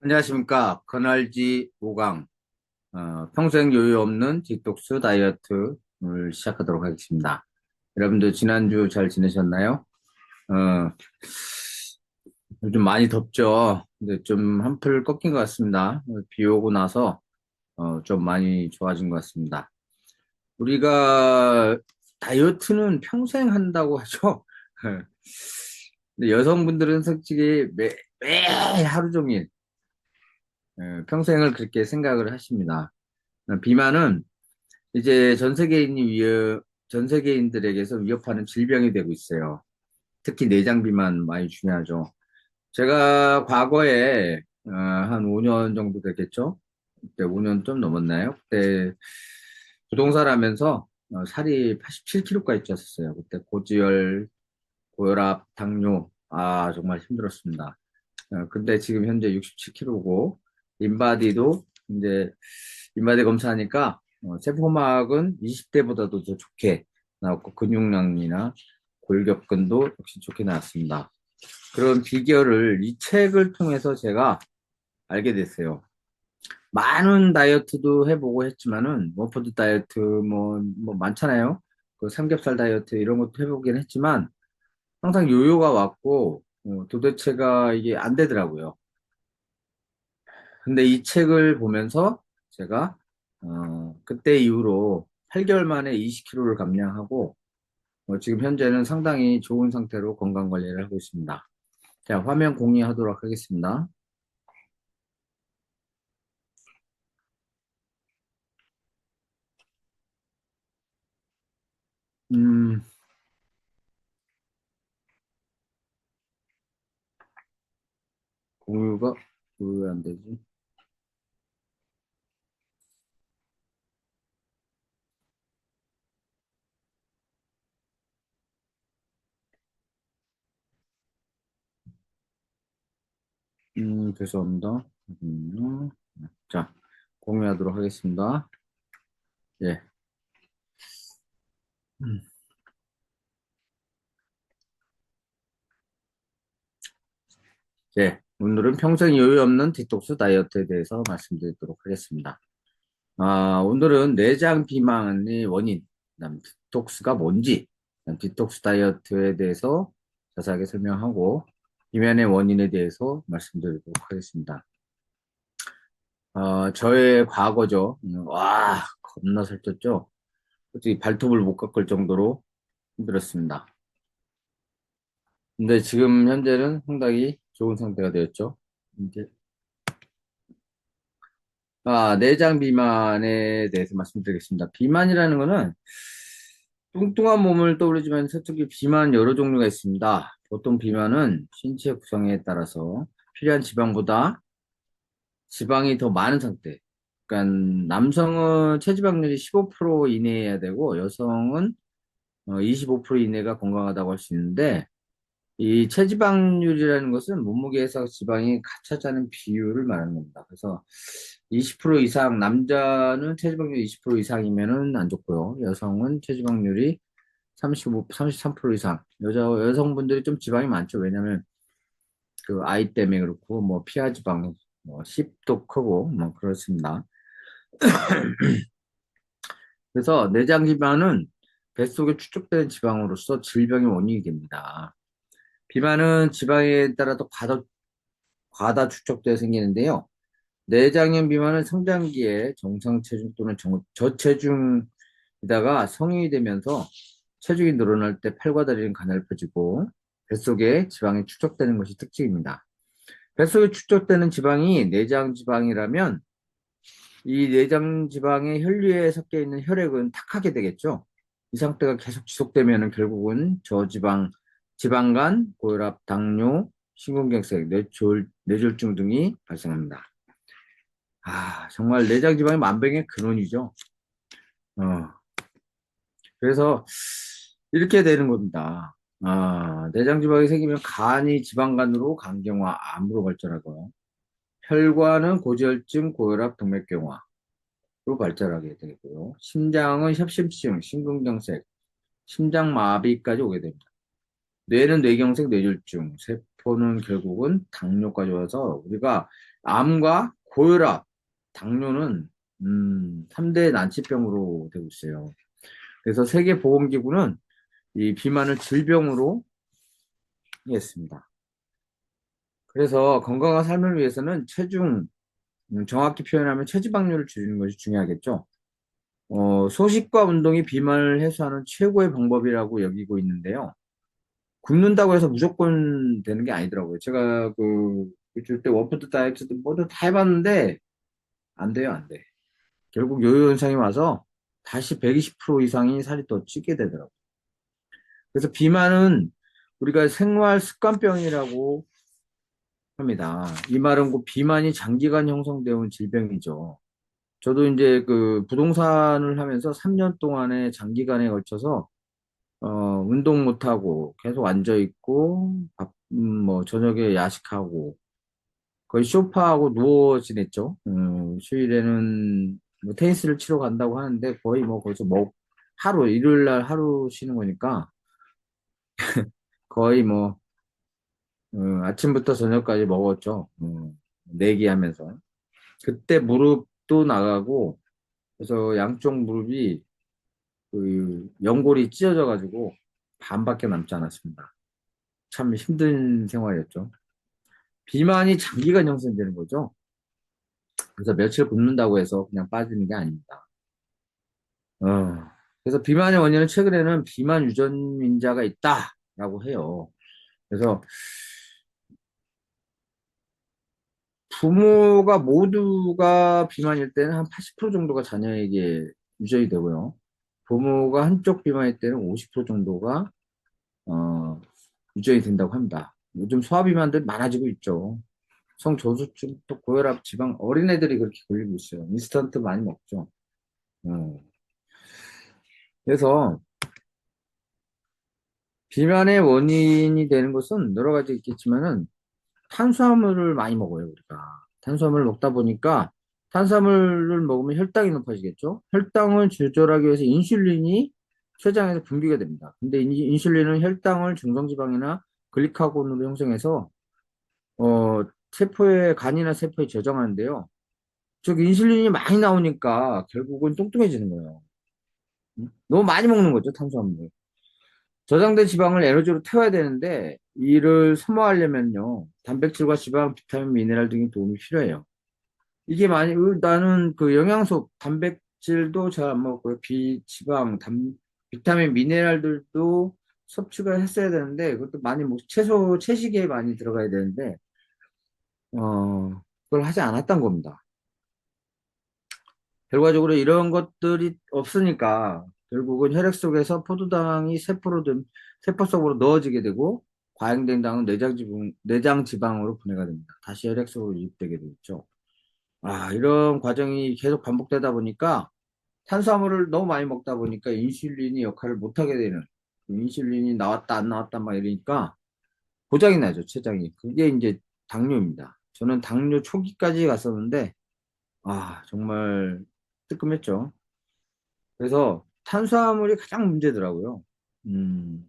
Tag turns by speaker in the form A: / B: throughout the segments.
A: 안녕하십니까. 건알지 5강, 평생 요요 없는 디톡스 다이어트를 시작하도록 하겠습니다. 여러분들 지난주 잘 지내셨나요? 어, 요즘 많이 덥죠? 근데 좀 한풀 꺾인 것 같습니다. 비 오고 나서, 좀 많이 좋아진 것 같습니다. 우리가 다이어트는 평생 한다고 하죠? 근데 여성분들은 솔직히 매일 하루 종일, 평생을 그렇게 생각을 하십니다. 비만은 이제 전 세계인들에게서 위협하는 질병이 되고 있어요. 특히 내장 비만 많이 중요하죠. 제가 과거에 한 5년 정도 됐겠죠? 그때 5년 좀 넘었나요? 그때 부동산 하면서 살이 87kg까지 쪘었어요. 그때 고지혈, 고혈압, 당뇨, 정말 힘들었습니다. 근데 지금 현재 67kg고 인바디도 이제 인바디 검사하니까 세포막은 20대보다도 더 좋게 나왔고 근육량이나 골격근도 역시 좋게 나왔습니다. 그런 비결을 이 책을 통해서 제가 알게 됐어요. 많은 다이어트도 해보고 했지만은 원푸드 다이어트 뭐 많잖아요. 그 삼겹살 다이어트 이런 것도 해보긴 했지만 항상 요요가 왔고 도대체가 이게 안 되더라고요. 근데 이 책을 보면서 제가 그때 이후로 8개월 만에 20kg를 감량하고 지금 현재는 상당히 좋은 상태로 건강 관리를 하고 있습니다. 자, 화면 공유하도록 하겠습니다. 음, 공유가 왜 안 되지? 죄송합니다. 자, 공유하도록 하겠습니다. 예. 음, 예. 오늘은 평생 여유 없는 디톡스 다이어트에 대해서 말씀드리도록 하겠습니다. 오늘은 내장 비만의 원인, 그다음 디톡스가 뭔지, 그다음 디톡스 다이어트에 대해서 자세하게 설명하고, 비만의 원인에 대해서 말씀드리도록 하겠습니다. 저의 과거죠. 겁나 살쪘죠? 솔직히 발톱을 못 깎을 정도로 힘들었습니다. 근데 지금 현재는 상당히 좋은 상태가 되었죠. 이제, 내장 비만에 대해서 말씀드리겠습니다. 비만이라는 거는 뚱뚱한 몸을 떠오르지만 서쪽에 비만 여러 종류가 있습니다. 보통 비만은 신체 구성에 따라서 필요한 지방보다 지방이 더 많은 상태. 그러니까 남성은 체지방률이 15% 이내여야 되고 여성은 25% 이내가 건강하다고 할 수 있는데 이 체지방률이라는 것은 몸무게에서 지방이 같이 차는 비율을 말하는 겁니다. 그래서 20% 이상, 남자는 체지방률 20% 이상이면은 안 좋고요. 여성은 체지방률이 35, 33% 이상. 여성분들이 좀 지방이 많죠. 왜냐면 그 아이 때문에 그렇고, 뭐 피하 지방, 뭐 10도 크고, 뭐 그렇습니다. 그래서 내장 지방은 뱃속에 축적되는 지방으로서 질병의 원인이 됩니다. 비만은 지방에 따라 또 과다 축적되어 생기는데요. 내장형 비만은 성장기에 정상 체중 또는 저체중이다가 성인이 되면서 체중이 늘어날 때 팔과 다리는 가늘어지고 뱃속에 지방이 축적되는 것이 특징입니다. 뱃속에 축적되는 지방이 내장 지방이라면 이 내장 지방의 혈류에 섞여 있는 혈액은 탁하게 되겠죠. 이 상태가 계속 지속되면 결국은 지방간, 고혈압, 당뇨, 심근경색, 뇌졸중 등이 발생합니다. 정말 내장 지방이 만병의 근원이죠. 어, 그래서 이렇게 되는 겁니다. 내장 지방이 생기면 간이 지방간으로 간경화, 암으로 발전하고요. 혈관은 고지혈증, 고혈압, 동맥경화로 발전하게 되고요. 심장은 협심증, 심근경색, 심장마비까지 오게 됩니다. 뇌는 뇌경색, 뇌졸중, 세포는 결국은 당뇨까지 와서 우리가 암과 고혈압, 당뇨는 3대 난치병으로 되고 있어요. 그래서 세계보건기구는 이 비만을 질병으로 했습니다. 그래서 건강한 삶을 위해서는 체중, 정확히 표현하면 체지방률을 줄이는 것이 중요하겠죠. 소식과 운동이 비만을 해소하는 최고의 방법이라고 여기고 있는데요. 굶는다고 해서 무조건 되는 게 아니더라고요. 제가 줄 때 워푸드 다이어트도 모두 다 해봤는데 안 돼요, 안 돼. 결국 요요 현상이 와서 다시 120% 이상이 살이 더 찌게 되더라고요. 그래서 비만은 우리가 생활 습관병이라고 합니다. 이 말은 그 비만이 장기간 형성되어 온 질병이죠. 저도 이제 그 부동산을 하면서 3년 동안에 장기간에 걸쳐서 운동 못하고 계속 앉아있고, 뭐, 저녁에 야식하고, 거의 쇼파하고 누워 지냈죠. 휴일에는 뭐 테니스를 치러 간다고 하는데 거의 뭐 거기서 하루, 일요일 날 하루 쉬는 거니까 거의 뭐, 아침부터 저녁까지 먹었죠. 내기하면서. 그때 무릎도 나가고, 그래서 양쪽 무릎이 연골이 찢어져가지고 반밖에 남지 않았습니다. 참 힘든 생활이었죠. 비만이 장기간 형성되는 거죠. 그래서 며칠 굶는다고 해서 그냥 빠지는 게 아닙니다. 어, 그래서 비만의 원인은 최근에는 비만 유전인자가 있다라고 해요. 그래서 부모가 모두가 비만일 때는 한 80% 정도가 자녀에게 유전이 되고요. 부모가 한쪽 비만일 때는 50% 정도가 어, 유전이 된다고 합니다. 요즘 소아비만들 많아지고 있죠. 성저수증, 또 고혈압, 지방, 어린애들이 그렇게 걸리고 있어요. 인스턴트 많이 먹죠. 어. 그래서 비만의 원인이 되는 것은 여러 가지 있겠지만은 탄수화물을 많이 먹어요, 우리가. 탄수화물을 먹다 보니까 탄수화물을 먹으면 혈당이 높아지겠죠? 혈당을 조절하기 위해서 인슐린이 췌장에서 분비가 됩니다. 근데 인슐린은 혈당을 중성지방이나 글리카곤으로 형성해서 세포에 간이나 세포에 저장하는데요. 즉 인슐린이 많이 나오니까 결국은 뚱뚱해지는 거예요. 너무 많이 먹는 거죠, 탄수화물. 저장된 지방을 에너지로 태워야 되는데 이를 소모하려면요 단백질과 지방, 비타민, 미네랄 등의 도움이 필요해요. 이게 나는 그 영양소 단백질도 잘 안 먹고요, 지방, 비타민, 미네랄들도 섭취가 했어야 되는데 그것도 많이 채소 채식에 많이 들어가야 되는데 그걸 하지 않았던 겁니다. 결과적으로 이런 것들이 없으니까 결국은 혈액 속에서 포도당이 세포 속으로 넣어지게 되고 과잉된 당은 내장 지방으로 분해가 됩니다. 다시 혈액 속으로 유입되게 되죠. 이런 과정이 계속 반복되다 보니까 탄수화물을 너무 많이 먹다 보니까 인슐린이 역할을 못하게 되는, 인슐린이 나왔다 안 나왔다 막 이러니까 고장이 나죠, 췌장이. 그게 이제 당뇨입니다. 저는 당뇨 초기까지 갔었는데 정말 뜨끔했죠. 그래서 탄수화물이 가장 문제더라고요.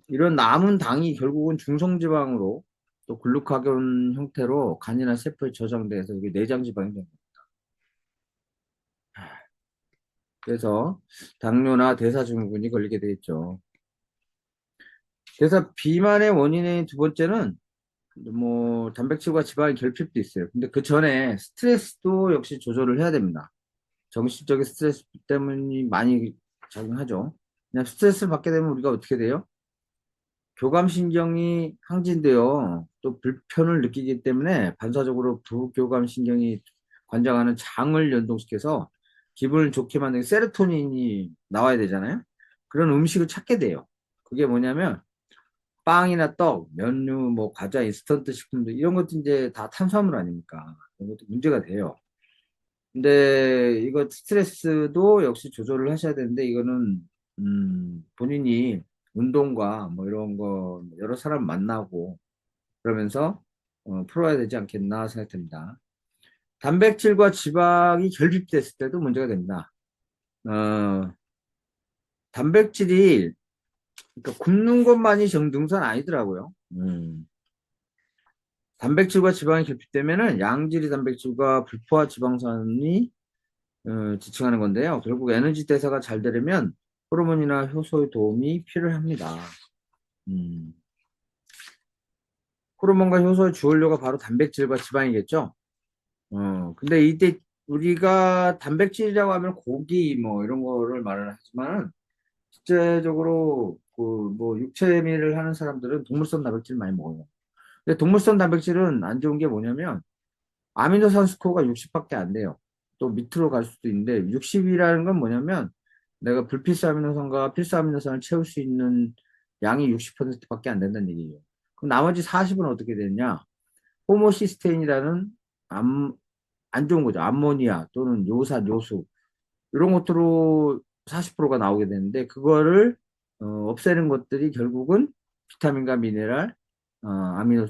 A: 이런 남은 당이 결국은 중성지방으로 또 글루카곤 형태로 간이나 세포에 저장돼서 이게 내장지방이 됩니다. 그래서 당뇨나 대사증후군이 걸리게 돼 있죠. 그래서 비만의 원인의 두 번째는 뭐 단백질과 지방의 결핍도 있어요. 근데 그 전에 스트레스도 역시 조절을 해야 됩니다. 정신적인 스트레스 때문에 많이 작용하죠. 그냥 스트레스를 받게 되면 우리가 어떻게 돼요? 교감신경이 항진돼요. 또 불편을 느끼기 때문에 반사적으로 부교감신경이 관장하는 장을 연동시켜서 기분을 좋게 만드는 세로토닌이 나와야 되잖아요. 그런 음식을 찾게 돼요. 그게 뭐냐면 빵이나 떡, 면류, 뭐 과자, 인스턴트 식품들 이런 것도 이제 다 탄수화물 아닙니까? 이런 것도 문제가 돼요. 근데 이거 스트레스도 역시 조절을 하셔야 되는데 이거는 본인이 운동과 뭐 이런 거 여러 사람 만나고 그러면서 풀어야 되지 않겠나 생각됩니다. 단백질과 지방이 결핍됐을 때도 문제가 됩니다. 어, 단백질이 그러니까 굶는 것만이 정등산 아니더라고요. 단백질과 지방이 결핍되면은 양질의 단백질과 불포화 지방산이 지칭하는 건데요. 결국 에너지 대사가 잘 되려면 호르몬이나 효소의 도움이 필요합니다. 음, 호르몬과 효소의 주원료가 바로 단백질과 지방이겠죠. 근데 이때 우리가 단백질이라고 하면 고기 뭐 이런 거를 말을 하지만 실제적으로 그 뭐 육체미를 하는 사람들은 동물성 단백질 많이 먹어요. 근데 동물성 단백질은 안 좋은 게 뭐냐면 아미노산 스코어가 60밖에 안 돼요. 또 밑으로 갈 수도 있는데 60이라는 건 뭐냐면 내가 불필수 아미노산과 필수 아미노산을 채울 수 있는 양이 60%밖에 안 된다는 얘기예요. 그럼 나머지 40은 어떻게 되냐? 호모시스테인이라는 안 좋은 거죠. 암모니아 또는 요산, 요수 이런 것들로 40%가 나오게 되는데 그거를 없애는 것들이 결국은 비타민과 미네랄, 아미노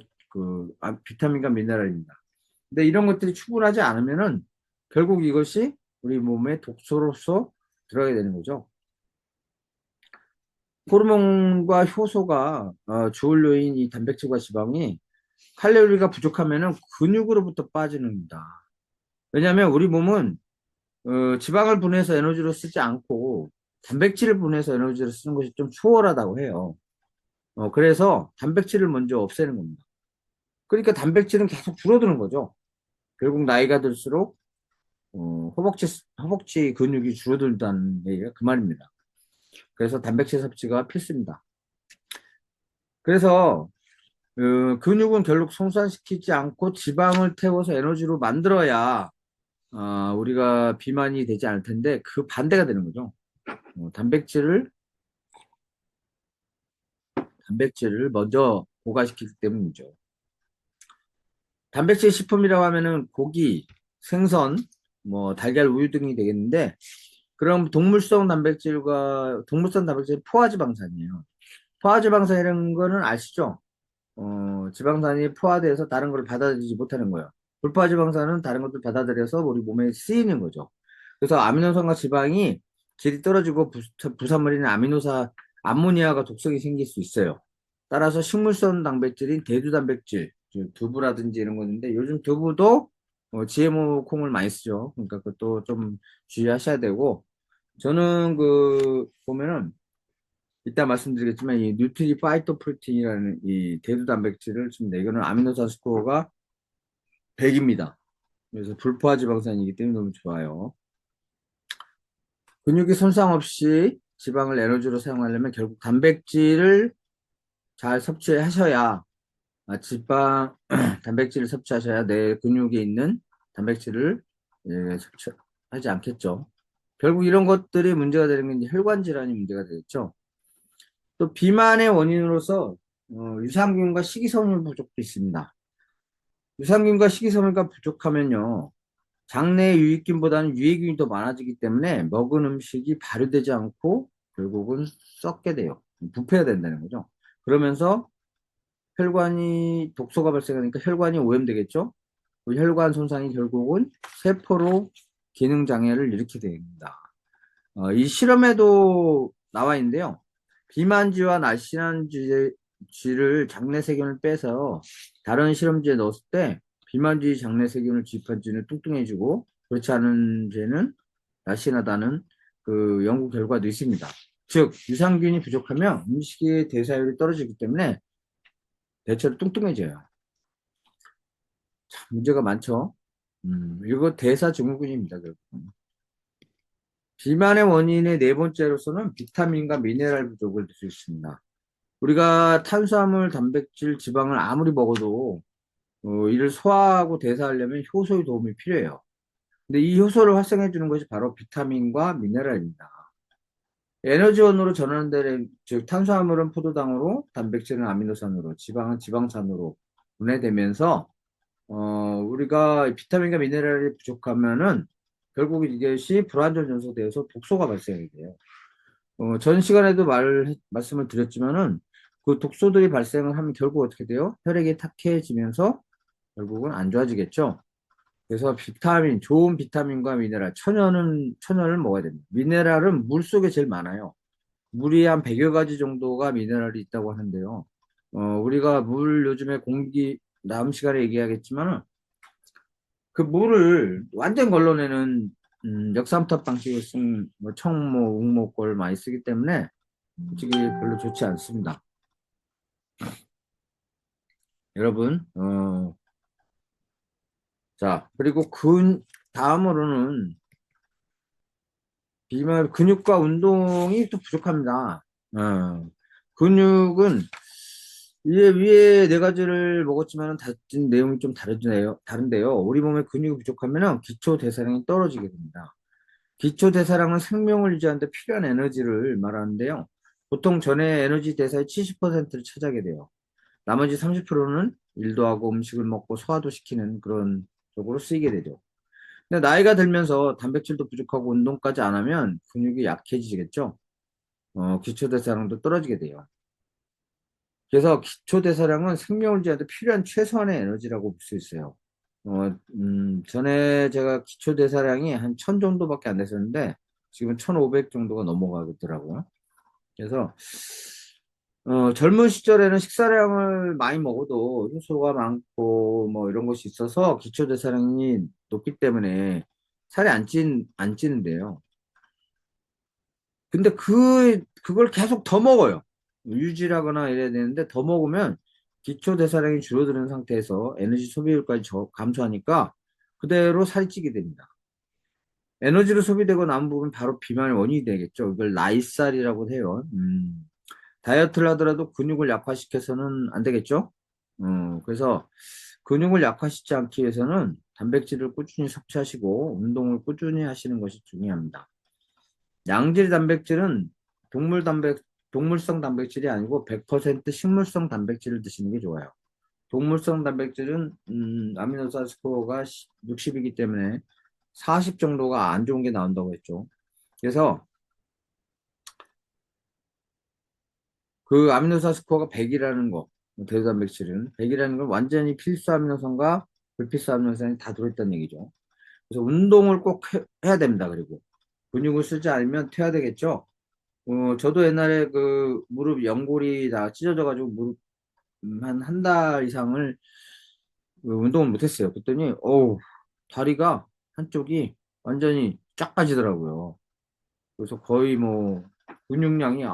A: 비타민과 미네랄입니다. 근데 이런 것들이 충분하지 않으면은 결국 이것이 우리 몸에 독소로서 들어가게 되는 거죠. 호르몬과 효소가 주원료인 이 단백질과 지방이 칼로리가 부족하면은 근육으로부터 빠지는다. 왜냐하면 우리 몸은 지방을 분해해서 에너지로 쓰지 않고 단백질을 분해해서 에너지로 쓰는 것이 좀 수월하다고 해요. 그래서 단백질을 먼저 없애는 겁니다. 그러니까 단백질은 계속 줄어드는 거죠. 결국 나이가 들수록 허벅지 근육이 줄어들다는 얘기가 그 말입니다. 그래서 단백질 섭취가 필수입니다. 그래서 근육은 결국 손상시키지 않고 지방을 태워서 에너지로 만들어야 우리가 비만이 되지 않을 텐데 그 반대가 되는 거죠. 단백질을 먼저 고갈시키기 때문이죠. 단백질 식품이라고 하면은 고기, 생선, 뭐 달걀, 우유 등이 되겠는데 그럼 동물성 단백질 포화지방산이에요. 포화지방산이라는 거는 아시죠? 지방산이 포화돼서 다른 걸 받아들이지 못하는 거예요. 불포화지방산은 다른 것들 받아들여서 우리 몸에 쓰이는 거죠. 그래서 아미노산과 지방이 질이 떨어지고 부산물인 암모니아가 독성이 생길 수 있어요. 따라서 식물성 단백질인 대두단백질, 두부라든지 이런 거있는데 요즘 두부도 GMO 콩을 많이 쓰죠. 그러니까 그것도 좀 주의하셔야 되고 저는 보면은 이따 말씀드리겠지만 이 뉴트리 파이토프로틴이라는 이 대두 단백질을 씁니다. 이거는 아미노산 스코어가 100입니다. 그래서 불포화 지방산이기 때문에 너무 좋아요. 근육이 손상 없이 지방을 에너지로 사용하려면 결국 단백질을 잘 섭취하셔야 단백질을 섭취하셔야 내 근육에 있는 단백질을 섭취하지 않겠죠. 결국 이런 것들이 문제가 되는 게 이제 혈관 질환이 문제가 되겠죠. 또 비만의 원인으로서 유산균과 식이섬유 부족도 있습니다. 유산균과 식이섬유가 부족하면요. 장내 유익균보다는 유해균이 더 많아지기 때문에 먹은 음식이 발효되지 않고 결국은 썩게 돼요. 부패가 된다는 거죠. 그러면서 혈관이 독소가 발생하니까 혈관이 오염되겠죠. 그 혈관 손상이 결국은 세포로 기능 장애를 일으키게 됩니다. 이 실험에도 나와 있는데요. 비만쥐와 날씬한쥐를 장내 세균을 빼서 다른 실험쥐에 넣었을 때 비만쥐 장내 세균을 주입한 쥐는 뚱뚱해지고 그렇지 않은 쥐는 날씬하다는 그 연구 결과도 있습니다. 즉 유산균이 부족하면 음식의 대사율이 떨어지기 때문에 대체로 뚱뚱해져요. 참 문제가 많죠. 이거 대사증후군입니다. 결국. 비만의 원인의 네 번째로서는 비타민과 미네랄 부족을 들 수 있습니다. 우리가 탄수화물, 단백질, 지방을 아무리 먹어도 이를 소화하고 대사하려면 효소의 도움이 필요해요. 근데 이 효소를 활성해 주는 것이 바로 비타민과 미네랄입니다. 에너지원으로 전환되는 즉 탄수화물은 포도당으로, 단백질은 아미노산으로, 지방은 지방산으로 분해되면서 우리가 비타민과 미네랄이 부족하면은 결국 이것이 불완전 연소되어서 독소가 발생이 돼요. 전 시간에도 말씀을 드렸지만은 그 독소들이 발생을 하면 결국 어떻게 돼요? 혈액이 탁해지면서 결국은 안 좋아지겠죠. 그래서 좋은 비타민과 미네랄, 천연을 먹어야 됩니다. 미네랄은 물 속에 제일 많아요. 물이 한 100여 가지 정도가 미네랄이 있다고 하는데요. 우리가 물 요즘에 다음 시간에 얘기하겠지만은 그 물을 완전 걸러내는 역삼투압 방식을 쓴 뭐 청모, 웅모걸 많이 쓰기 때문에 솔직히 별로 좋지 않습니다. 여러분, 자, 그리고 다음으로는 비만 근육과 운동이 또 부족합니다. 근육은 위에 네 가지를 먹었지만 다른 내용이 좀 다른데요. 우리 몸에 근육이 부족하면 기초 대사량이 떨어지게 됩니다. 기초 대사량은 생명을 유지하는데 필요한 에너지를 말하는데요. 보통 전에 에너지 대사의 70%를 차지하게 돼요. 나머지 30%는 일도 하고 음식을 먹고 소화도 시키는 그런 쪽으로 쓰이게 되죠. 근데 나이가 들면서 단백질도 부족하고 운동까지 안 하면 근육이 약해지겠죠. 기초대사량도 떨어지게 돼요. 그래서 기초대사량은 생명을 유지하는데 필요한 최소한의 에너지라고 볼 수 있어요. 전에 제가 기초대사량이 한 1000 정도밖에 안 됐었는데 지금 1500 정도가 넘어가더라고요. 그래서 젊은 시절에는 식사량을 많이 먹어도 효소가 많고 뭐 이런 것이 있어서 기초대사량이 높기 때문에 살이 안 찌는데요. 근데 그걸 계속 더 먹어요. 유지하거나 이래야 되는데 더 먹으면 기초대사량이 줄어드는 상태에서 에너지 소비율까지 감소하니까 그대로 살이 찌게 됩니다. 에너지로 소비되고 남은 부분 바로 비만의 원인이 되겠죠. 이걸 나이살이라고 해요. 다이어트를 하더라도 근육을 약화시켜서는 안 되겠죠? 그래서 근육을 약화시키지 않기 위해서는 단백질을 꾸준히 섭취하시고 운동을 꾸준히 하시는 것이 중요합니다. 양질 단백질은 동물 단백, 동물성 단백질이 아니고 100% 식물성 단백질을 드시는 게 좋아요. 동물성 단백질은 아미노산 스코어가 60이기 때문에 40 정도가 안 좋은 게 나온다고 했죠. 그래서 그 아미노산 스코어가 100이라는 거, 대단백질은 100이라는 건 완전히 필수 아미노산과 불필수 아미노산이 다 들어있다는 얘기죠. 그래서 운동을 꼭 해야 됩니다. 그리고 근육을 쓰지 않으면 퇴화되겠죠. 저도 옛날에 그 무릎 연골이 다 찢어져가지고 무릎 한 달 이상을 그 운동을 못했어요. 그랬더니 다리가 한쪽이 완전히 쫙 빠지더라고요. 그래서 거의 뭐 근육량이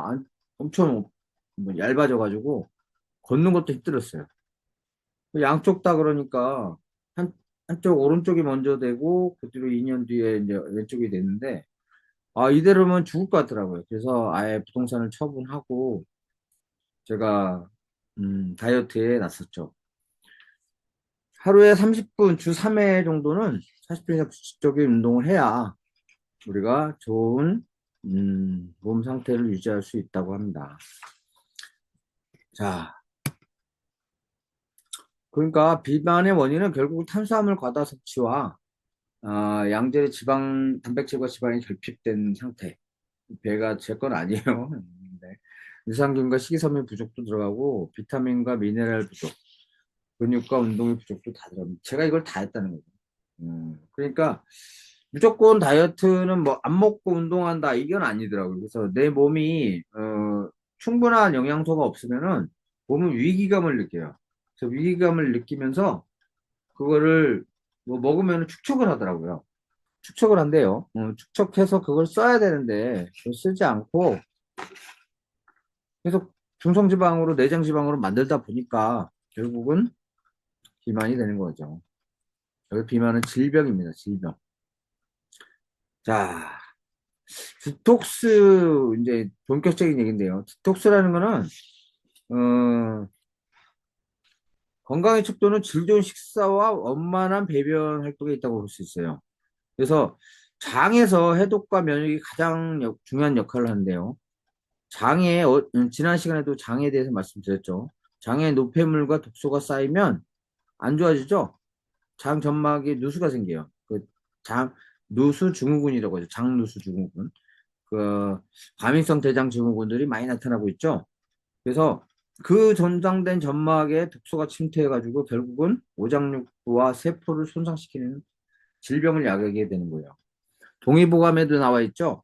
A: 엄청 뭐 얇아져가지고 걷는 것도 힘들었어요. 양쪽 다 그러니까 한쪽 오른쪽이 먼저 되고 그 뒤로 2년 뒤에 이제 왼쪽이 됐는데 이대로면 죽을 것 같더라고요. 그래서 아예 부동산을 처분하고 제가 다이어트에 나섰죠. 하루에 30분, 주 3회 정도는 40분 이상 규칙적인 운동을 해야 우리가 좋은 몸 상태를 유지할 수 있다고 합니다. 자, 그러니까 비만의 원인은 결국 탄수화물 과다 섭취와 양질의 단백질과 지방이 결핍된 상태. 배가 제 건 아니에요. 네. 유산균과 식이섬유 부족도 들어가고 비타민과 미네랄 부족, 근육과 운동의 부족도 다 들어갑니다. 제가 이걸 다 했다는 거죠. 그러니까 무조건 다이어트는 뭐 안 먹고 운동한다 이건 아니더라고요. 그래서 내 몸이 충분한 영양소가 없으면은 몸은 위기감을 느껴요. 그래서 위기감을 느끼면서 그거를 뭐 먹으면 축척을 하더라고요. 축척을 한대요. 축척해서 그걸 써야 되는데 그걸 쓰지 않고 계속 중성지방으로 내장지방으로 만들다 보니까 결국은 비만이 되는 거죠. 그래서 비만은 질병입니다. 질병. 자, 디톡스 이제 본격적인 얘기인데요. 디톡스라는 거는 어, 건강의 척도는 질 좋은 식사와 원만한 배변 활동에 있다고 볼 수 있어요. 그래서 장에서 해독과 면역이 가장 중요한 역할을 하는데요. 지난 시간에도 장에 대해서 말씀드렸죠. 장에 노폐물과 독소가 쌓이면 안 좋아지죠? 장 점막에 누수가 생겨요. 누수 증후군이라고 하죠. 장누수 증후군. 그, 과민성 대장 증후군들이 많이 나타나고 있죠. 그래서 그 전장된 점막에 독소가 침투해가지고 결국은 오장육부와 세포를 손상시키는 질병을 야기하게 되는 거예요. 동의보감에도 나와 있죠.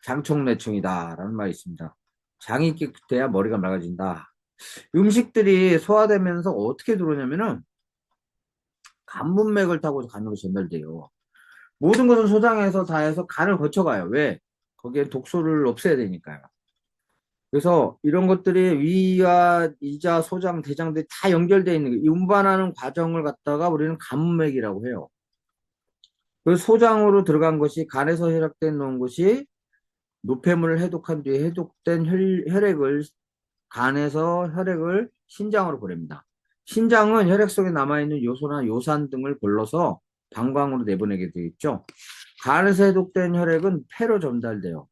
A: 장청내청이다라는 말이 있습니다. 장이 깨끗해야 머리가 맑아진다. 음식들이 소화되면서 어떻게 들어오냐면은 간문맥을 타고 간으로 전달돼요. 모든 것은 소장에서 다 해서 간을 거쳐가요. 왜? 거기에 독소를 없애야 되니까요. 그래서 이런 것들이 위와 이자, 소장, 대장들이 다 연결되어 있는 거예요. 이 운반하는 과정을 갖다가 우리는 간문맥이라고 해요. 그 소장으로 들어간 것이 간에서 혈액된 놓은 것이 노폐물을 해독한 뒤에 해독된 혈액을 간에서 혈액을 신장으로 보냅니다. 신장은 혈액 속에 남아있는 요소나 요산 등을 불러서 방광으로 내보내게 되어 있죠. 간에서 해독된 혈액은 폐로 전달돼요.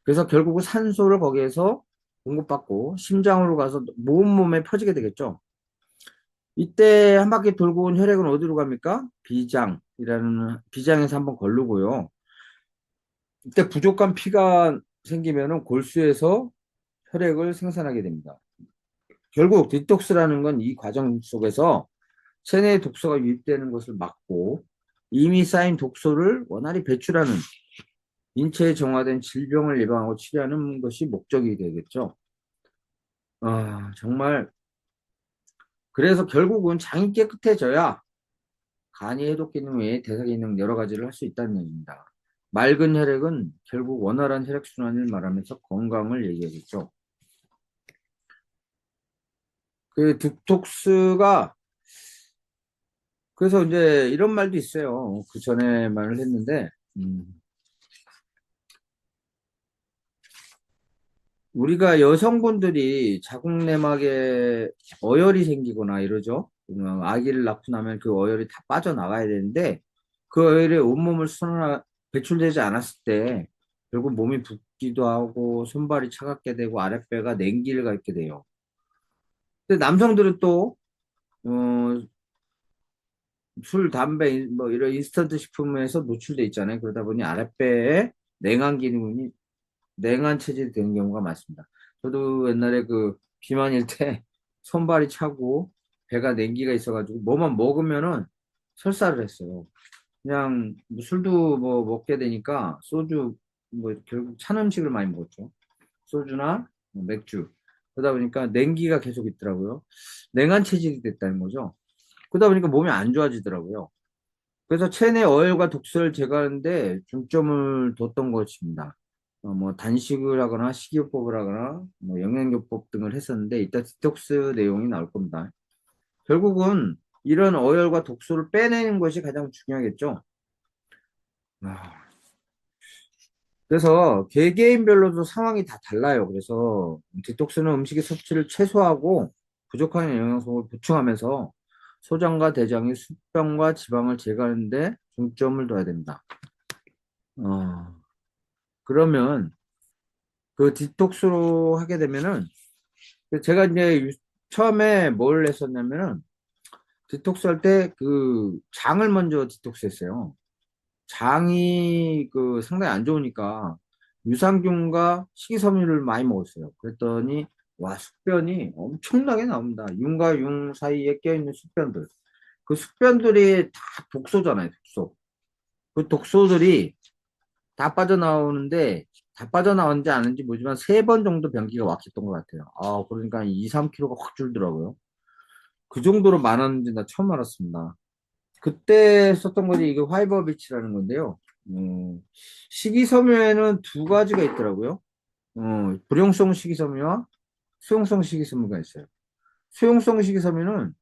A: 그래서 결국은 산소를 거기에서 공급받고 심장으로 가서 몸에 퍼지게 되겠죠. 이때 한 바퀴 돌고 온 혈액은 어디로 갑니까? 비장에서 한번 걸르고요. 이때 부족한 피가 생기면은 골수에서 혈액을 생산하게 됩니다. 결국 디톡스라는 건 이 과정 속에서 체내에 독소가 유입되는 것을 막고 이미 쌓인 독소를 원활히 배출하는 인체에 정화된 질병을 예방하고 치료하는 것이 목적이 되겠죠. 정말 그래서 결국은 장이 깨끗해져야 간이 해독 기능 외에 대사 기능 여러 가지를 할 수 있다는 얘기입니다. 맑은 혈액은 결국 원활한 혈액순환을 말하면서 건강을 얘기하겠죠. 그 디톡스가 그래서 이제 이런 말도 있어요. 그 전에 말을 했는데 우리가 여성분들이 자궁 내막에 어혈이 생기거나 이러죠. 아기를 낳고 나면 그 어혈이 다 빠져나가야 되는데 그 어혈이 온몸을 배출되지 않았을 때 결국 몸이 붓기도 하고 손발이 차갑게 되고 아랫배가 냉기를 갖게 돼요. 근데 남성들은 또 어, 술, 담배, 뭐 이런 인스턴트 식품에서 노출돼 있잖아요. 그러다 보니 아랫배에 냉한 기능이 냉한 체질이 되는 경우가 많습니다. 저도 옛날에 그 비만일 때 손발이 차고 배가 냉기가 있어가지고 뭐만 먹으면은 설사를 했어요. 그냥 뭐 술도 뭐 먹게 되니까 소주 뭐 결국 찬 음식을 많이 먹었죠. 소주나 뭐 맥주. 그러다 보니까 냉기가 계속 있더라고요. 냉한 체질이 됐다는 거죠. 그러다 보니까 몸이 안 좋아지더라고요. 그래서 체내 어혈과 독소를 제거하는데 중점을 뒀던 것입니다. 뭐 단식을 하거나 식이요법을 하거나 뭐 영양요법 등을 했었는데 이따 디톡스 내용이 나올 겁니다. 결국은 이런 어혈과 독소를 빼내는 것이 가장 중요하겠죠. 아, 그래서 개개인별로도 상황이 다 달라요. 그래서 디톡스는 음식의 섭취를 최소화하고 부족한 영양소를 보충하면서 소장과 대장의 수병과 지방을 제거하는 데 중점을 둬야 됩니다. 어, 그러면 그 디톡스로 하게 되면은 제가 이제 처음에 뭘 했었냐면은 디톡스 할 때 그 장을 먼저 디톡스 했어요. 장이 그 상당히 안 좋으니까 유산균과 식이섬유를 많이 먹었어요. 그랬더니 와 숙변이 엄청나게 나옵니다. 윤과 윤 사이에 껴있는 숙변들. 그 숙변들이 다 독소잖아요, 독소. 그 독소들이 다 빠져나오는데 다 빠져나왔는지 아닌지 모르지만 3번 정도 변기가 막혔던 것 같아요. 그러니까 2, 3kg가 확 줄더라고요. 그 정도로 많았는지 나 처음 알았습니다. 그때 썼던 것이 이게 화이버 비치라는 건데요. 식이섬유에는 두 가지가 있더라고요. 불용성 식이섬유와 수용성 식이섬유가 있어요. 수용성 식이섬유는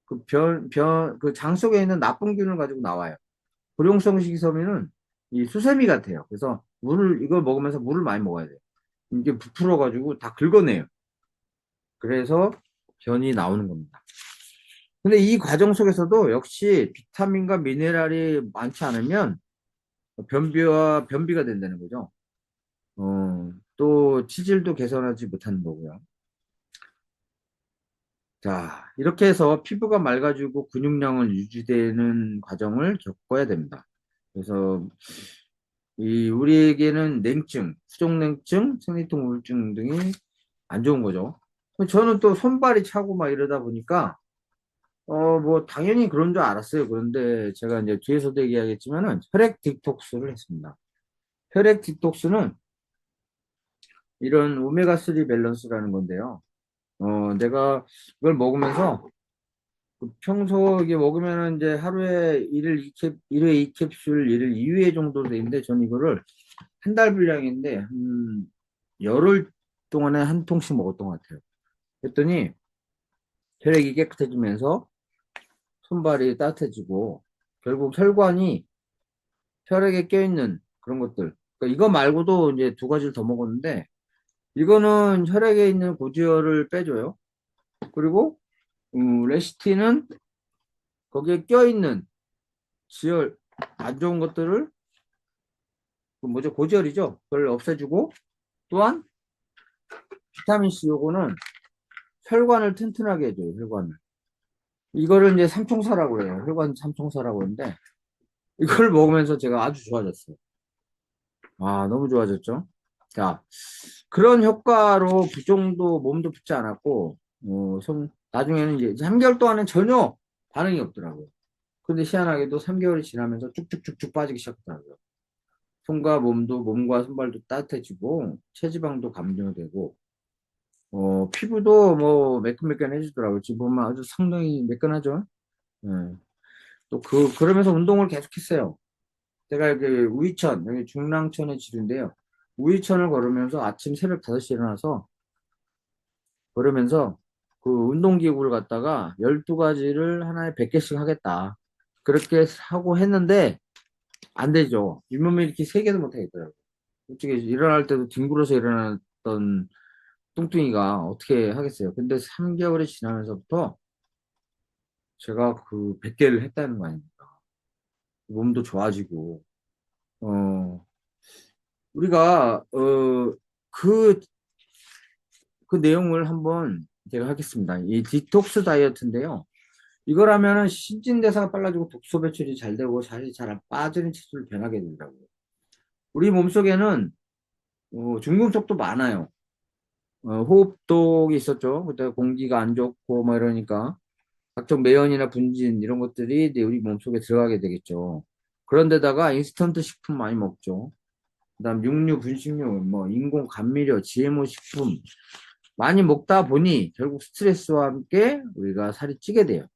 A: 그 장 속에 있는 나쁜 균을 가지고 나와요. 불용성 식이섬유는 이 수세미 같아요. 그래서 이걸 먹으면서 물을 많이 먹어야 돼요. 이게 부풀어가지고 다 긁어내요. 그래서 변이 나오는 겁니다. 근데 이 과정 속에서도 역시 비타민과 미네랄이 많지 않으면 변비가 된다는 거죠. 또 치질도 개선하지 못하는 거고요. 자, 이렇게 해서 피부가 맑아지고 근육량을 유지되는 과정을 겪어야 됩니다. 그래서 우리에게는 냉증, 수족냉증, 생리통 우울증 등이 안 좋은 거죠. 저는 또 손발이 차고 막 이러다 보니까 뭐 당연히 그런 줄 알았어요. 그런데 제가 이제 뒤에서도 얘기하겠지만은 혈액 디톡스를 했습니다. 혈액 디톡스는 이런 오메가3 밸런스라는 건데요. 내가 이걸 먹으면서 그 평소 이게 먹으면은 이제 하루에 1회 2캡슐, 1일 2회 정도 되는데, 전 이거를 한 달 분량인데, 열흘 동안에 한 통씩 먹었던 것 같아요. 그랬더니 혈액이 깨끗해지면서 손발이 따뜻해지고, 결국 혈관이 혈액에 껴있는 그런 것들. 그러니까 이거 말고도 이제 두 가지를 더 먹었는데, 이거는 혈액에 있는 고지혈을 빼줘요. 그리고, 레시틴은 거기에 껴있는 지혈, 안 좋은 것들을, 그 뭐죠? 고지혈이죠? 그걸 없애주고, 또한 비타민C 요거는 혈관을 튼튼하게 해줘요, 혈관을. 이거를 이제 삼총사라고 해요. 혈관 삼총사라고 하는데, 이걸 먹으면서 제가 아주 좋아졌어요. 아, 너무 좋아졌죠? 자, 그런 효과로 부종도 몸도 붓지 않았고, 나중에는 이제 3개월 동안은 전혀 반응이 없더라고요. 근데 희한하게도 3개월이 지나면서 쭉쭉쭉쭉 빠지기 시작하더라고요. 손과 몸과 손발도 따뜻해지고, 체지방도 감소되고, 피부도 뭐 매끈매끈해지더라고요. 지금 보면 아주 상당히 매끈하죠? 예. 또 그러면서 운동을 계속했어요. 제가 그 우이천, 여기 중랑천에 지인데요. 우이천을 걸으면서 아침 새벽 5시에 일어나서 걸으면서 그 운동기구를 갖다가 12가지를 하나에 100개씩 하겠다. 그렇게 하고 했는데 안 되죠. 윗몸 일으키 3개도 못 하겠더라고요. 솔직히 일어날 때도 뒹굴어서 일어났던 뚱뚱이가 어떻게 하겠어요. 근데 3개월이 지나면서부터 제가 그 100개를 했다는 거 아닙니까? 몸도 좋아지고, 어, 우리가, 그, 그 내용을 한번 제가 하겠습니다. 이 디톡스 다이어트인데요. 이걸 하면은 신진대사가 빨라지고 독소 배출이 잘 되고 살이 잘 안 빠지는 체질로 변하게 된다고요. 우리 몸속에는 중금속도 많아요. 호흡독이 있었죠. 그때 공기가 안 좋고 뭐 이러니까 각종 매연이나 분진 이런 것들이 이제 우리 몸속에 들어가게 되겠죠. 그런데다가 인스턴트 식품 많이 먹죠. 그다음 육류, 분식류, 뭐 인공 감미료, GMO 식품 많이 먹다 보니 결국 스트레스와 함께 우리가 살이 찌게 돼요.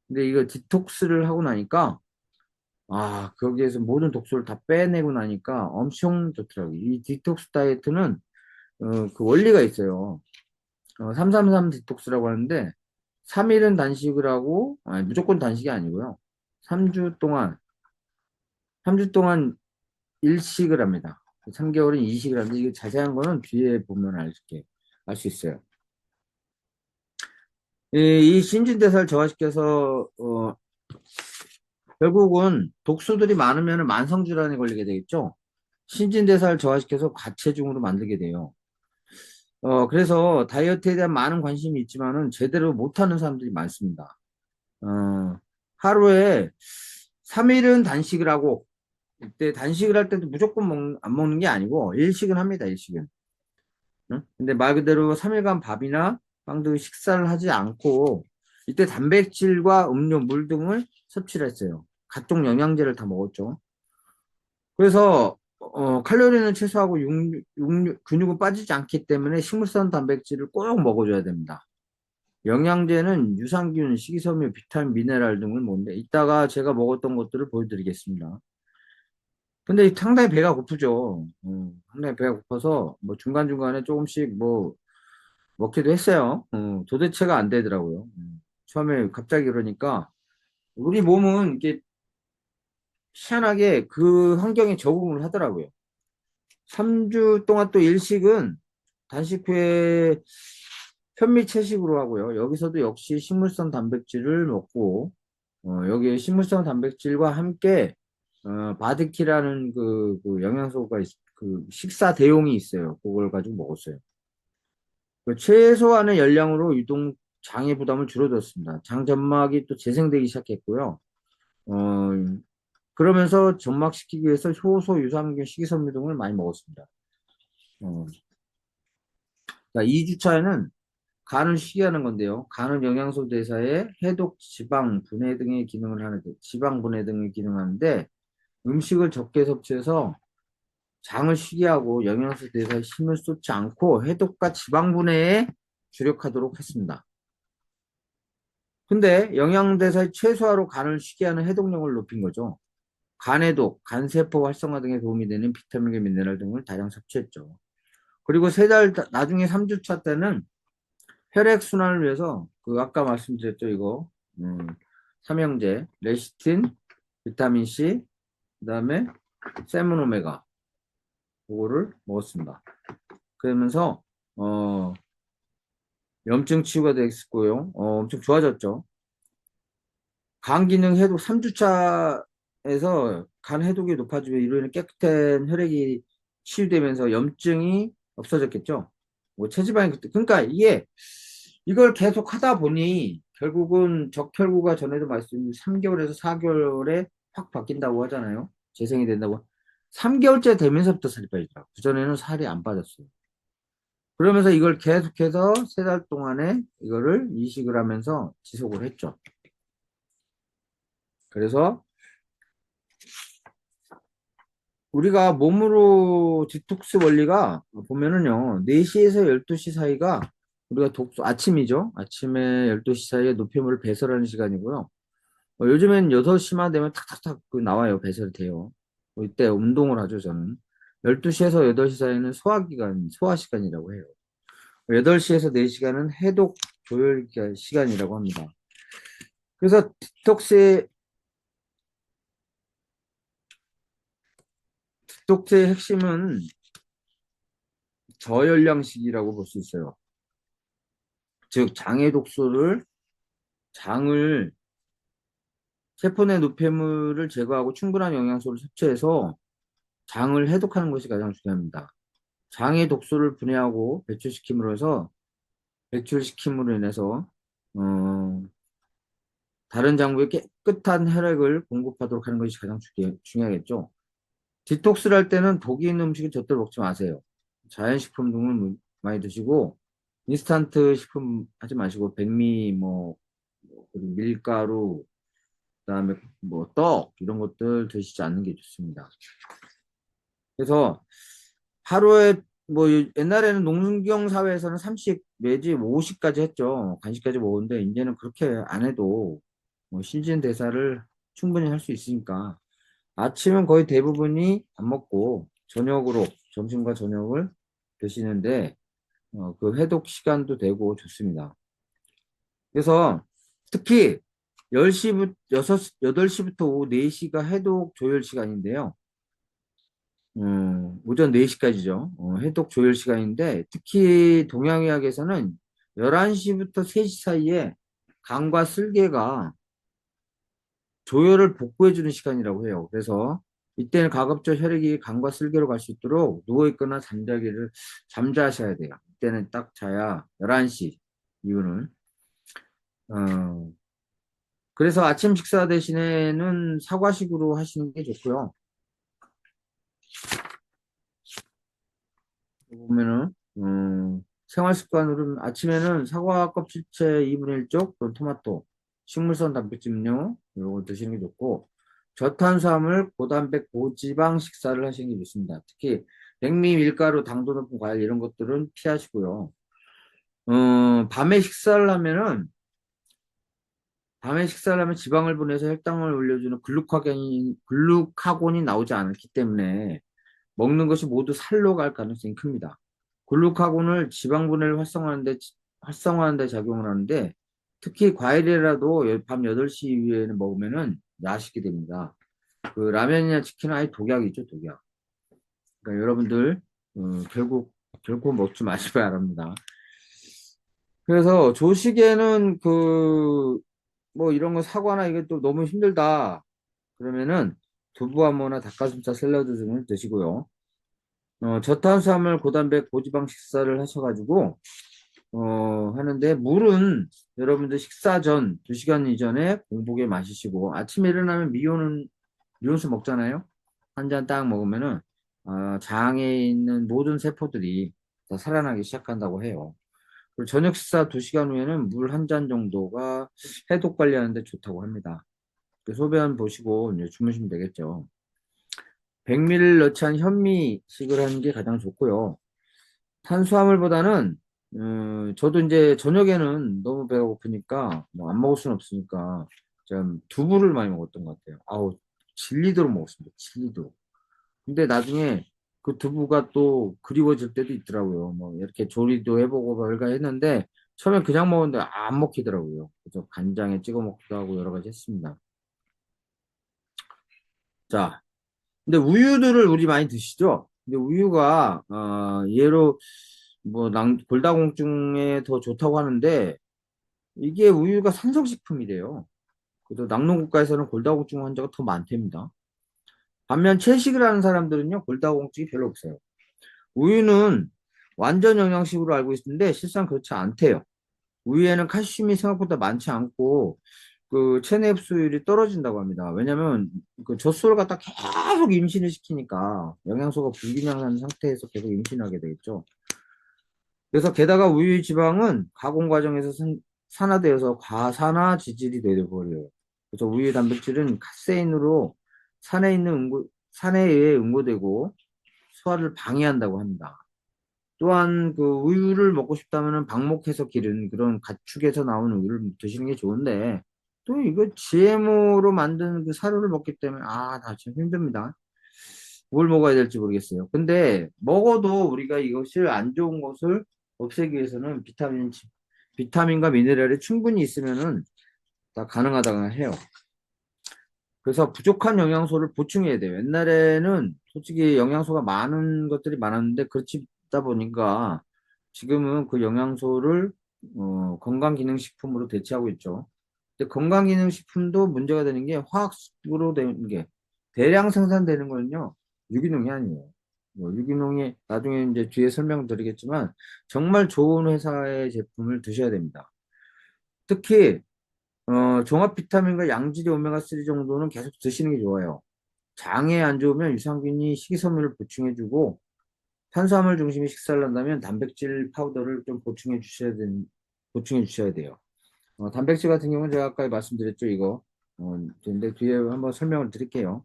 A: 근데 이거 디톡스를 하고 나니까 거기에서 모든 독소를 다 빼내고 나니까 엄청 좋더라고요. 이 디톡스 다이어트는 그 원리가 있어요. 333 디톡스라고 하는데 3일은 단식을 하고 아니, 무조건 단식이 아니고요. 3주 동안 3주 동안 일식을 합니다. 3개월은 이식을 하는데 이게 자세한 거는 뒤에 보면 알 수 있어요. 이 신진대사를 저하시켜서 결국은 독소들이 많으면 만성질환에 걸리게 되겠죠. 신진대사를 저하시켜서 과체중으로 만들게 돼요. 그래서 다이어트에 대한 많은 관심이 있지만은 제대로 못하는 사람들이 많습니다. 하루에 3일은 단식을 하고, 이때 단식을 할 때도 무조건 안 먹는 게 아니고, 일식은 합니다, 일식은. 응? 근데 말 그대로 3일간 밥이나 빵 등 식사를 하지 않고, 이때 단백질과 음료, 물 등을 섭취를 했어요. 각종 영양제를 다 먹었죠. 그래서 칼로리는 최소화하고 근육은 빠지지 않기 때문에 식물성 단백질을 꼭 먹어줘야 됩니다. 영양제는 유산균, 식이섬유, 비타민, 미네랄 등을 먹는데 이따가 제가 먹었던 것들을 보여드리겠습니다. 근데 상당히 배가 고프죠. 상당히 배가 고파서 뭐 중간중간에 조금씩 뭐 먹기도 했어요. 도대체가 안 되더라고요. 처음에 갑자기 그러니까 우리 몸은 이게 희한하게 그 환경에 적응을 하더라고요. 3주 동안 또 일식은 단식 후에 현미채식으로 하고요. 여기서도 역시 식물성 단백질을 먹고, 여기에 식물성 단백질과 함께, 바드키라는 그 영양소가, 그 식사 대용이 있어요. 그걸 가지고 먹었어요. 그 최소한의 열량으로 유동 장의 부담을 줄여줬습니다. 장 점막이 또 재생되기 시작했고요. 어, 그러면서 점막시키기 위해서 효소, 유산균, 식이섬유 등을 많이 먹었습니다. 어, 자, 2주차에는 간을 쉬게 하는 건데요. 간은 영양소 대사에 해독, 지방 분해 등의 기능을 하는데, 지방 분해 등의 기능을 하는데, 음식을 적게 섭취해서 장을 쉬게 하고 영양소 대사에 힘을 쏟지 않고 해독과 지방 분해에 주력하도록 했습니다. 근데 영양대사의 최소화로 간을 쉬게 하는 해독력을 높인 거죠. 간해독, 간세포 활성화 등에 도움이 되는 비타민과 미네랄 등을 다량 섭취했죠. 그리고 나중에 3주차 때는 혈액순환을 위해서, 아까 말씀드렸죠, 이거. 삼형제, 레시틴, 비타민C, 그 다음에 세문오메가, 그거를 먹었습니다. 그러면서, 염증 치유가 됐고요. 엄청 좋아졌죠. 간 기능 해독 3주차에서 간 해독이 높아지며 이로 인해 깨끗한 혈액이 치유되면서 염증이 없어졌겠죠. 뭐 체지방이 그러니까 이걸 계속 하다 보니 결국은 적혈구가 전에도 말씀드린 3개월에서 4개월에 확 바뀐다고 하잖아요. 재생이 된다고. 3개월째 되면서부터 살이 빠지더라고요. 그전에는 살이 안 빠졌어요. 그러면서 이걸 계속해서 3달 동안에 이거를 이식을 하면서 지속을 했죠. 그래서 우리가 몸으로 디톡스 원리가 보면은요, 4시에서 12시 사이가 우리가 아침이죠. 아침에 12시 사이에 노폐물을 배설하는 시간이고요. 요즘엔 6시만 되면 탁탁탁 나와요. 배설이 돼요. 이때 운동을 하죠, 저는. 12시에서 8시 사이는 소화 시간이라고 해요. 8시에서 4시간은 해독 조절 시간이라고 합니다. 그래서 디톡스의 핵심은 저열량식이라고 볼 수 있어요. 즉, 장을, 세포 내 노폐물을 제거하고 충분한 영양소를 섭취해서 장을 해독하는 것이 가장 중요합니다. 장의 독소를 분해하고 배출시킴으로 인해서, 어, 다른 장부에 깨끗한 혈액을 공급하도록 하는 것이 가장 중요하겠죠. 디톡스를 할 때는 독이 있는 음식을 절대로 먹지 마세요. 자연식품 등을 많이 드시고, 인스턴트 식품 하지 마시고, 백미, 그리고 밀가루, 그다음에 떡, 이런 것들 드시지 않는 게 좋습니다. 그래서 하루에 옛날에는 농경 사회에서는 30 내지 50까지 했죠. 간식까지 먹었는데 이제는 그렇게 안 해도 신진 대사를 충분히 할 수 있으니까 아침은 거의 대부분이 안 먹고 저녁으로 점심과 저녁을 드시는데 그 해독 시간도 되고 좋습니다. 그래서 특히 10시부터 8시부터 오후 4시가 해독 조절 시간인데요. 오전 4시까지죠. 해독 조절 시간인데, 특히 동양의학에서는 11시부터 3시 사이에 간과 쓸개가 조혈을 복구해주는 시간이라고 해요. 그래서 이때는 가급적 혈액이 간과 쓸개로 갈 수 있도록 누워있거나 잠자셔야 돼요. 이때는 딱 자야 11시 이유는. 어, 그래서 아침 식사 대신에는 사과식으로 하시는 게 좋고요. 보면은 생활 습관으로는 아침에는 사과 껍질째 2분의 1쪽 또는 토마토, 식물성 단백질 음료 이런 거 드시는 게 좋고 저탄수화물, 고단백, 고지방 식사를 하시는 게 좋습니다. 특히 백미, 밀가루, 당도 높은 과일 이런 것들은 피하시고요. 밤에 식사를 하면 지방을 분해서 혈당을 올려주는 글루카곤이 나오지 않기 때문에 먹는 것이 모두 살로 갈 가능성이 큽니다. 글루카곤을 지방 분해를 활성화하는데 작용을 하는데 특히 과일이라도 밤 8시 이후에는 먹으면은 야식이 됩니다. 그 라면이나 치킨은 아예 독약이죠, 독약. 그러니까 여러분들 결코 먹지 마시기 바랍니다. 그래서 조식에는 이런 거 사과나 이게 또 너무 힘들다 그러면은 두부하모나 닭가슴살 샐러드 등을 드시고요. 저탄수화물, 고단백, 고지방 식사를 하셔가지고, 하는데, 물은 여러분들 식사 전, 2시간 이전에 공복에 마시시고, 아침에 일어나면 미온수 먹잖아요? 한 잔 딱 먹으면은, 장에 있는 모든 세포들이 다 살아나기 시작한다고 해요. 그리고 저녁 식사 2시간 후에는 물 한 잔 정도가 해독 관리하는데 좋다고 합니다. 소변 보시고 이제 주무시면 되겠죠. 백미를 넣지 않은 현미식을 하는 게 가장 좋고요. 탄수화물보다는 저도 이제 저녁에는 너무 배가 고프니까 뭐 안 먹을 수는 없으니까 좀 두부를 많이 먹었던 것 같아요. 아우, 질리도록 먹었습니다. 질리도록. 근데 나중에 그 두부가 또 그리워질 때도 있더라고요. 뭐 이렇게 조리도 해보고 별가 했는데 처음에 그냥 먹었는데 안 먹히더라고요. 그래서 간장에 찍어 먹기도 하고 여러 가지 했습니다. 자, 근데 우유들을 우리 많이 드시죠? 근데 우유가 얘로 뭐 골다공증에 더 좋다고 하는데 이게 우유가 산성식품이래요. 그래서 낙농국가에서는 골다공증 환자가 더 많답니다. 반면 채식을 하는 사람들은요 골다공증이 별로 없어요. 우유는 완전 영양식으로 알고 있는데 실상 그렇지 않대요. 우유에는 칼슘이 생각보다 많지 않고 그 체내 흡수율이 떨어진다고 합니다. 왜냐면 그 젖소를 갖다 계속 임신을 시키니까 영양소가 불균형한 상태에서 계속 임신하게 되겠죠. 그래서 게다가 우유 지방은 가공 과정에서 산화되어서 과산화 지질이 되어버려요. 그래서 우유 단백질은 카세인으로 산에 의해 응고되고 소화를 방해한다고 합니다. 또한 그 우유를 먹고 싶다면 방목해서 기른 그런 가축에서 나오는 우유를 드시는 게 좋은데 또 이거 GMO로 만든 그 사료를 먹기 때문에 나 참 힘듭니다. 뭘 먹어야 될지 모르겠어요. 근데 먹어도 우리가 이것을 안 좋은 것을 없애기 위해서는 비타민과 미네랄이 충분히 있으면은 다 가능하다고 해요. 그래서 부족한 영양소를 보충해야 돼요. 옛날에는 솔직히 영양소가 많은 것들이 많았는데 그렇다 보니까 지금은 그 영양소를 건강기능식품으로 대체하고 있죠. 근데 건강기능식품도 문제가 되는 게 화학으로 되는 게 대량 생산되는 거는요 유기농이 아니에요. 뭐 유기농이 나중에 이제 뒤에 설명드리겠지만 정말 좋은 회사의 제품을 드셔야 됩니다. 특히 종합 비타민과 양질의 오메가3 정도는 계속 드시는 게 좋아요. 장에 안 좋으면 유산균이 식이섬유를 보충해주고 탄수화물 중심의 식사를 한다면 단백질 파우더를 좀 보충해 주셔야 돼요. 단백질 같은 경우는 제가 아까 말씀드렸죠, 이거. 근데 뒤에 한번 설명을 드릴게요.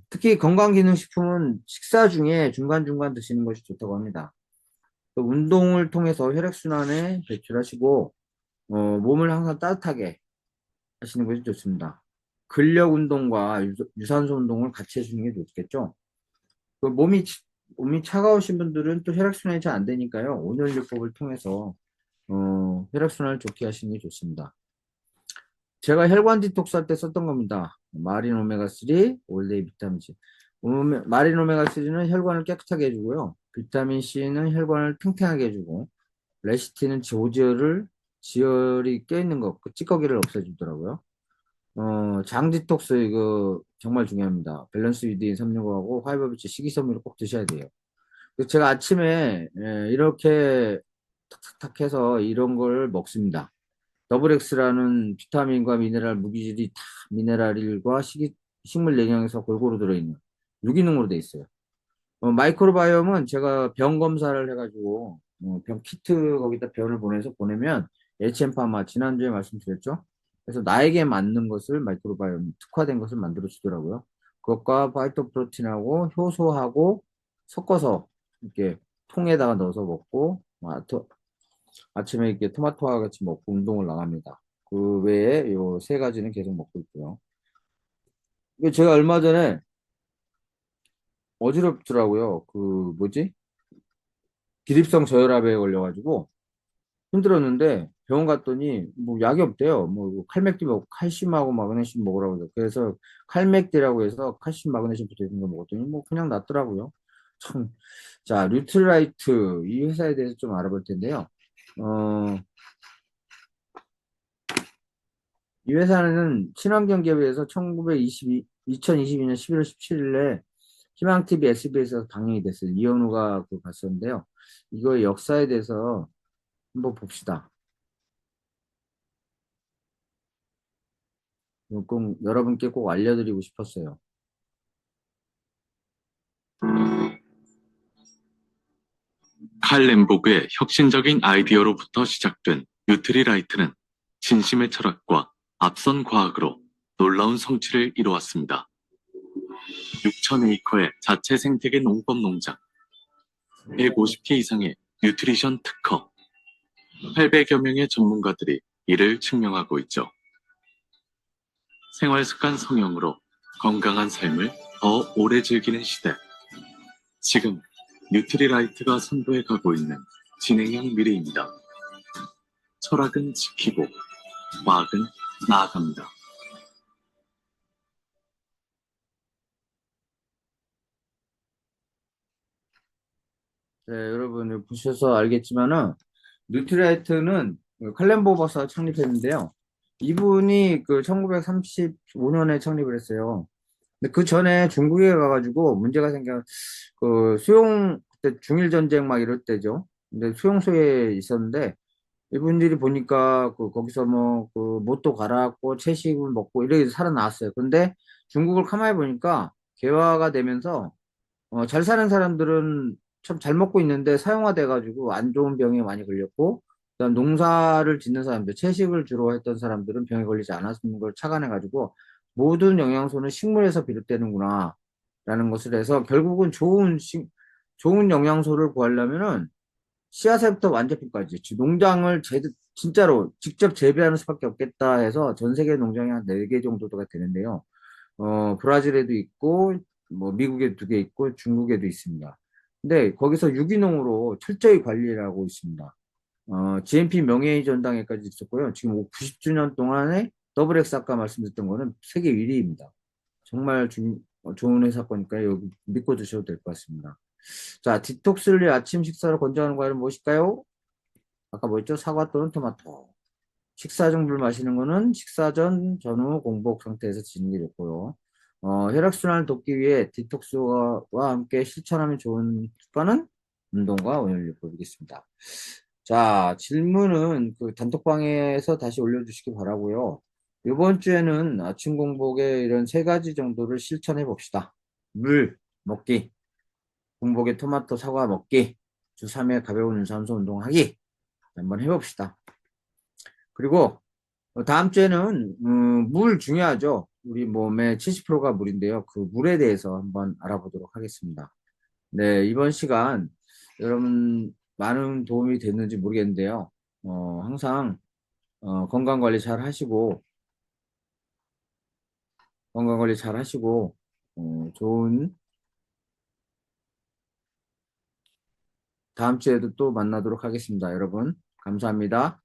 A: 특히 건강기능식품은 식사 중에 중간중간 드시는 것이 좋다고 합니다. 또 운동을 통해서 혈액순환에 배출하시고, 몸을 항상 따뜻하게 하시는 것이 좋습니다. 근력 운동과 유산소 운동을 같이 해주는 게 좋겠죠. 그 몸이 차가우신 분들은 또 혈액순환이 잘 안 되니까요. 온열요법을 통해서 혈액순환을 좋게 하시는 게 좋습니다. 제가 혈관 디톡스 할 때 썼던 겁니다. 마린 오메가3, 올레이 비타민 C. 마린 오메가3는 혈관을 깨끗하게 해주고요. 비타민 C는 혈관을 탱탱하게 해주고, 레시틴은 지혈이 껴있는 거, 그 찌꺼기를 없애주더라고요. 장 디톡스 이거 정말 중요합니다. 밸런스 위드인 365하고 화이버비치 식이섬유를 꼭 드셔야 돼요. 그래서 제가 아침에 이렇게 탁탁탁 해서 이런 걸 먹습니다. 더블 X라는 비타민과 미네랄 무기질이 다 미네랄과 식물 영양에서 골고루 들어있는 유기농으로 돼 있어요. 마이크로바이옴은 제가 병 검사를 해가지고 병 키트 거기다 변을 보내면 HM파마 지난주에 말씀드렸죠. 그래서 나에게 맞는 것을 마이크로바이옴 특화된 것을 만들어 주더라고요. 그것과 파이토프로틴하고 효소하고 섞어서 이렇게 통에다가 넣어서 먹고 아침에 이렇게 토마토와 같이 먹고 운동을 나갑니다. 그 외에 요 세 가지는 계속 먹고 있고요. 이거 제가 얼마 전에 어지럽더라고요. 그 뭐지? 기립성 저혈압에 걸려가지고 힘들었는데 병원 갔더니 뭐 약이 없대요. 뭐 칼맥디 먹고 칼슘하고 마그네슘 먹으라고 그래요. 그래서 칼맥디라고 해서 칼슘 마그네슘 붙어 있는 거 먹었더니 뭐 그냥 낫더라고요. 참. 자, 뉴트라이트 이 회사에 대해서 좀 알아볼 텐데요. 어, 이 회사는 친환경 기업에서 2022년 11월 17일에 희망TV SBS에서 방영이 됐어요. 이현우가 그 봤었는데요. 이거 역사에 대해서 한번 봅시다. 꼭 여러분께 꼭 알려드리고 싶었어요.
B: 칼 렘보그의 혁신적인 아이디어로부터 시작된 뉴트리라이트는 진심의 철학과 앞선 과학으로 놀라운 성취를 이루었습니다. 6,000에이커의 자체 생태계 농법 농장, 150개 이상의 뉴트리션 특허, 800여 명의 전문가들이 이를 증명하고 있죠. 생활습관 성형으로 건강한 삶을 더 오래 즐기는 시대. 지금 뉴트리라이트가 선도해 가고 있는 진행형 미래입니다. 철학은 지키고 과학은 나아갑니다.
A: 네, 여러분 보셔서 알겠지만은 뉴트라이트는 칼렌보버스가 창립했는데요. 이분이 그 1935년에 창립을 했어요. 근데 그 전에 중국에 가가지고 문제가 생겨 그 수용 그때 중일 전쟁 막 이럴 때죠. 근데 수용소에 있었는데 이분들이 보니까 그 거기서 뭐 그 못도 갈아엎고 채식을 먹고 이렇게 살아나왔어요. 근데 중국을 가만히 보니까 개화가 되면서 잘 사는 사람들은 참 잘 먹고 있는데 사용화돼가지고 안 좋은 병에 많이 걸렸고, 그다음 농사를 짓는 사람들, 채식을 주로 했던 사람들은 병에 걸리지 않았는 걸 착안해가지고 모든 영양소는 식물에서 비롯되는구나, 라는 것을 해서 결국은 좋은 영양소를 구하려면은 씨앗부터 완제품까지 농장을 진짜로 직접 재배하는 수밖에 없겠다 해서 전 세계 농장이 한 4개 정도가 되는데요. 브라질에도 있고, 뭐, 미국에 2개 있고, 중국에도 있습니다. 근데 거기서 유기농으로 철저히 관리를 하고 있습니다. GMP 명예의 전당에까지 있었고요. 지금 90주년 동안에 더블 X 아까 말씀드렸던 거는 세계 1위입니다. 정말 좋은 회사 거니까 여기 믿고 드셔도 될 것 같습니다. 자, 디톡스를 위해 아침 식사로 권장하는 과일은 무엇일까요? 아까 뭐였죠? 사과 또는 토마토. 식사 중 물 마시는 거는 식사 전, 전후, 공복 상태에서 드시는 게 좋고요. 혈액순환을 돕기 위해 디톡스와 함께 실천하면 좋은 습관은 운동과 원활요법이겠습니다. 자, 질문은 그 단톡방에서 다시 올려주시기 바라고요. 이번 주에는 아침 공복에 이런 3가지 정도를 실천해 봅시다. 물 먹기, 공복에 토마토, 사과 먹기, 주 3회 가벼운 유산소 운동하기 한번 해봅시다. 그리고 다음 주에는 물 중요하죠. 우리 몸의 70%가 물인데요. 그 물에 대해서 한번 알아보도록 하겠습니다. 네, 이번 시간 여러분 많은 도움이 됐는지 모르겠는데요. 항상 건강 관리 잘 하시고 좋은 다음 주에도 또 만나도록 하겠습니다. 여러분, 감사합니다.